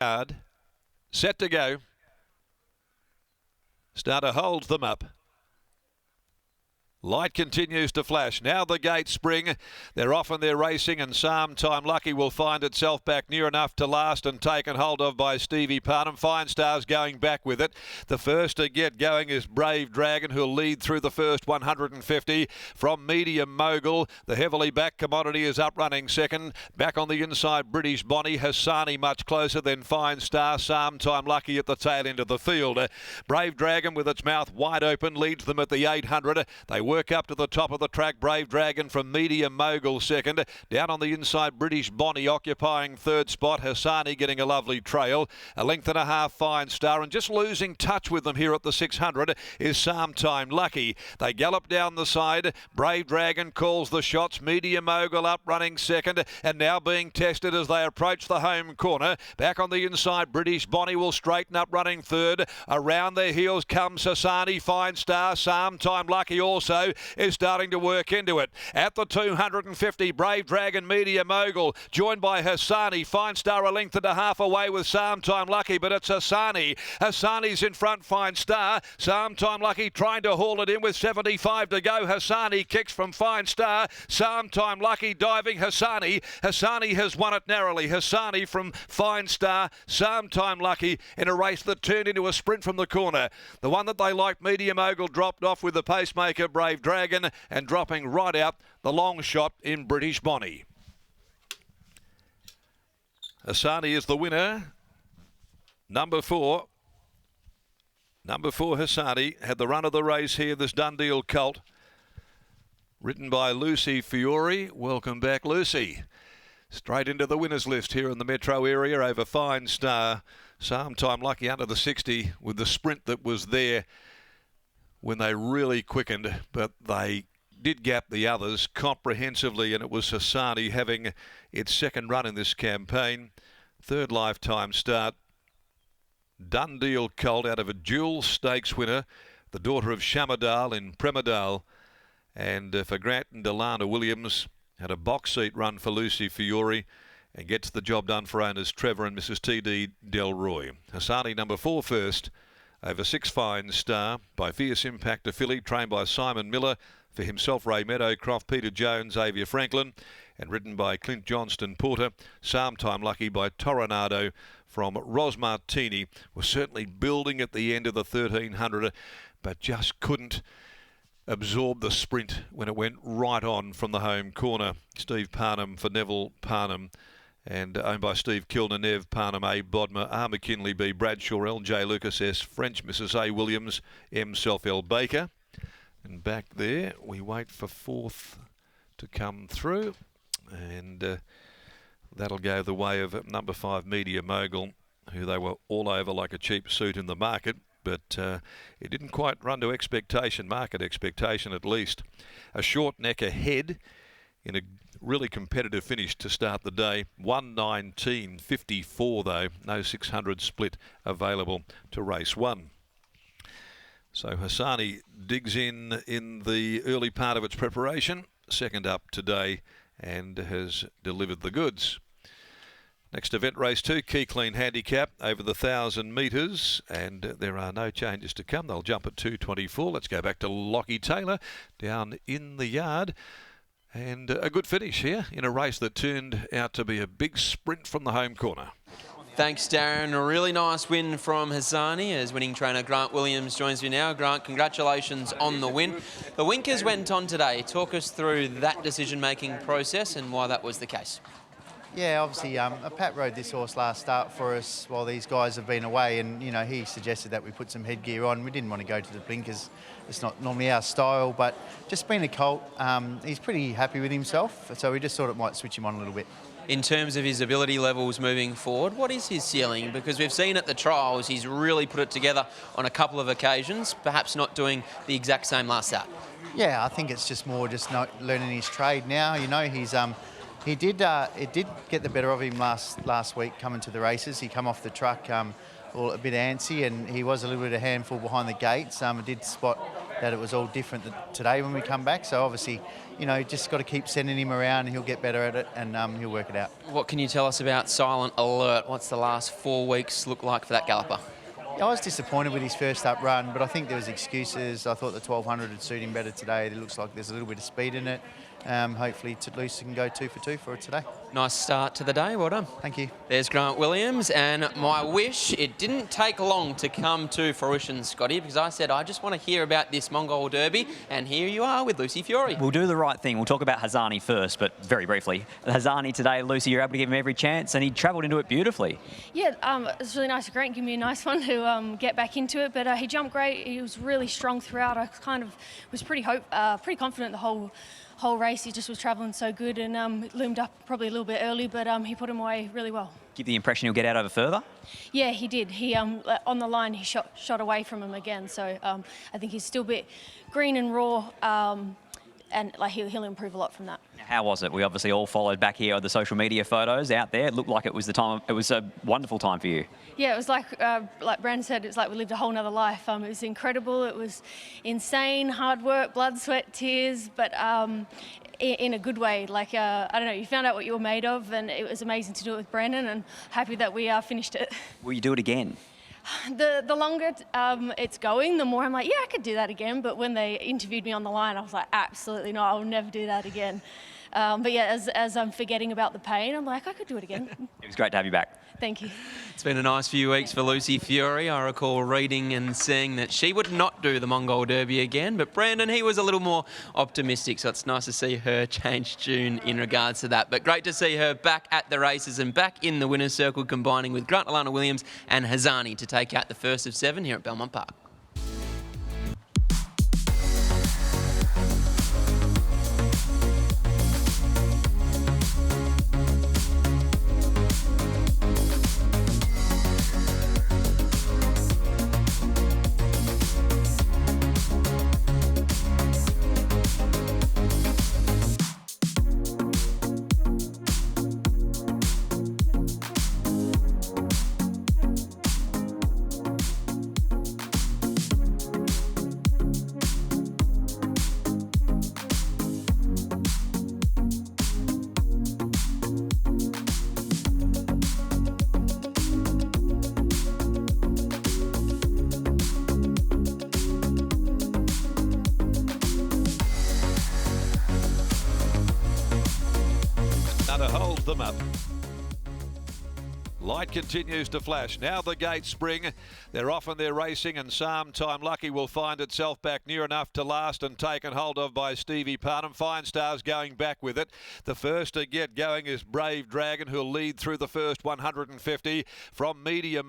Yard. Set to go. Starter holds them up. Light continues to flash. Now the gates spring. They're off and they're racing, and Sometime Lucky will find itself back near enough to last and taken hold of by Stevie Parnham. Fine Star's going back with it. The first to get going is Brave Dragon, who'll lead through the first 150 from Medium Mogul. The heavily backed Commodity is up running second. Back on the inside, British Bonnie. HASANI much closer than Fine Star. Sometime Lucky at the tail end of the field. Brave Dragon with its mouth wide open leads them at the 800. They work up to the top of the track. Brave Dragon from Medium Mogul second. Down on the inside, British Bonnie occupying third spot. HASANI getting a lovely trail. A length and a half Fine Star, and just losing touch with them here at the 600 is Sometime Lucky. They gallop down the side. Brave Dragon calls the shots. Medium Mogul up running second, and now being tested as they approach the home corner. Back on the inside, British Bonnie will straighten up running third. Around their heels comes HASANI. Fine Star. Sometime Lucky also is starting to work into it. At the 250, Brave Dragon, Medium Mogul, joined by HASANI. Fine Star a length and a half away with Sometime Lucky, but it's HASANI. HASANI's in front, Fine Star. Sometime Lucky trying to haul it in with 75 to go. HASANI kicks from Fine Star. Sometime Lucky diving HASANI. HASANI has won it narrowly. HASANI from Fine Star. Sometime Lucky in a race that turned into a sprint from the corner. The one that they liked, Medium Mogul, dropped off with the pacemaker Brave Dragon, and dropping right out the long shot in British Bonnie. HASANI is the winner. Number four HASANI had the run of the race here, this Done Deal colt. Ridden by Lucy Fiore. Welcome back, Lucy. Straight into the winners list here in the metro area over Fine Star. Sometime Lucky under the 60 with the sprint that was there when they really quickened, but they did gap the others comprehensively, and it was HASANI having its second run in this campaign. Third lifetime start. Done Deal colt out of a dual stakes winner, the daughter of Shamadal in Premedal, and for Grant and Delana Williams, had a box seat run for Lucy Fiore and gets the job done for owners Trevor and Mrs. T.D. Delroy. HASANI number 4 first. Over 6 Fine Star by Fierce Impact, a filly trained by Simon Miller, for himself Ray Meadowcroft, Peter Jones, Xavier Franklin, and ridden by Clint Johnston Porter. Sometime Lucky by Toronado from Rosmartini was certainly building at the end of the 1300, but just couldn't absorb the sprint when it went right on from the home corner. Steve Parnham for Neville Parnham, and owned by Steve Kilner, Nev Parnham, A. Bodmer, R. McKinley, B. Bradshaw, L. J. Lucas, S. French, Mrs. A. Williams, M. Self, L. Baker. And back there, we wait for fourth to come through, and that'll go the way of number 5, Medium Mogul, who they were all over like a cheap suit in the market, but it didn't quite run to expectation, market expectation at least. A short neck ahead in a really competitive finish to start the day. 1:19.54 though, no 600 split available to race 1. So HASANI digs in the early part of its preparation, second up today, and has delivered the goods. Next event, race 2, Key Clean Handicap over the 1,000 metres, and there are no changes to come. They'll jump at 2:24. Let's go back to Lockie Taylor down in the yard. And a good finish here in a race that turned out to be a big sprint from the home corner. Thanks, Darren. A really nice win from HASANI as winning trainer Grant Williams joins me now. Grant, congratulations on the win. The Winkers went on today. Talk us through that decision-making process and why that was the case. Yeah, obviously, Pat rode this horse last start for us while these guys have been away, and you know he suggested that we put some headgear on. We didn't want to go to the blinkers; it's not normally our style. But just being a colt, he's pretty happy with himself, so we just thought it might switch him on a little bit. In terms of his ability levels moving forward, what is his ceiling? Because we've seen at the trials he's really put it together on a couple of occasions, perhaps not doing the exact same last start. Yeah, I think it's just more learning his trade now. You know, it did get the better of him last week coming to the races. He come off the truck a bit antsy, and he was a little bit of a handful behind the gates. I did spot that it was all different today when we come back. So obviously, you know, just got to keep sending him around and he'll get better at it, and he'll work it out. What can you tell us about Silent Alert? What's the last 4 weeks look like for that galloper? I was disappointed with his first up run, but I think there was excuses. I thought the 1200 would suit him better today. It looks like there's a little bit of speed in it. Hopefully Lucy can go 2 for 2 for it today. Nice start to the day, well done. Thank you. There's Grant Williams, and my wish, it didn't take long to come to fruition, Scotty, because I said I just want to hear about this Mongol Derby, and here you are with Lucy Fiore. We'll do the right thing. We'll talk about HASANI first, but very briefly. HASANI today, Lucy, you're able to give him every chance, and he travelled into it beautifully. Yeah, it's really nice. Grant gave me a nice one to get back into it, but he jumped great. He was really strong throughout. I kind of was pretty confident the whole race. He just was travelling so good, and loomed up probably a little bit early, but he put him away really well. Give the impression he'll get out over further? Yeah, he did. He on the line he shot away from him again. So I think he's still a bit green and raw, and like he'll improve a lot from that. How was it? We obviously all followed back here the social media photos out there. It looked like it was it was a wonderful time for you. Yeah, it was like Brandon said, it's like we lived a whole nother life. It was incredible. It was insane, hard work, blood, sweat, tears, but in a good way. Like, I don't know, you found out what you were made of, and it was amazing to do it with Brandon, and happy that we finished it. Will you do it again? The longer it's going, the more I'm like, yeah, I could do that again. But when they interviewed me on the line, I was like, absolutely not, I'll never do that again. But yeah, as I'm forgetting about the pain, I'm like, I could do it again. It was great to have you back. Thank you. It's been a nice few weeks for Lucy Fiore. I recall reading and seeing that she would not do the Mongol Derby again, but Brandon, he was a little more optimistic, so it's nice to see her change tune in regards to that. But great to see her back at the races and back in the winner's circle, combining with Grant Williams and HASANI to take out the first of 7 here at Belmont Park. To hold them up. Light continues to flash. Now the gates spring. They're off and they're racing, and Time Lucky will find itself back near enough to last and taken hold of by Stevie Parnham. Fine Stars going back with it. The first to get going is Brave Dragon, who'll lead through the first 150 from medium.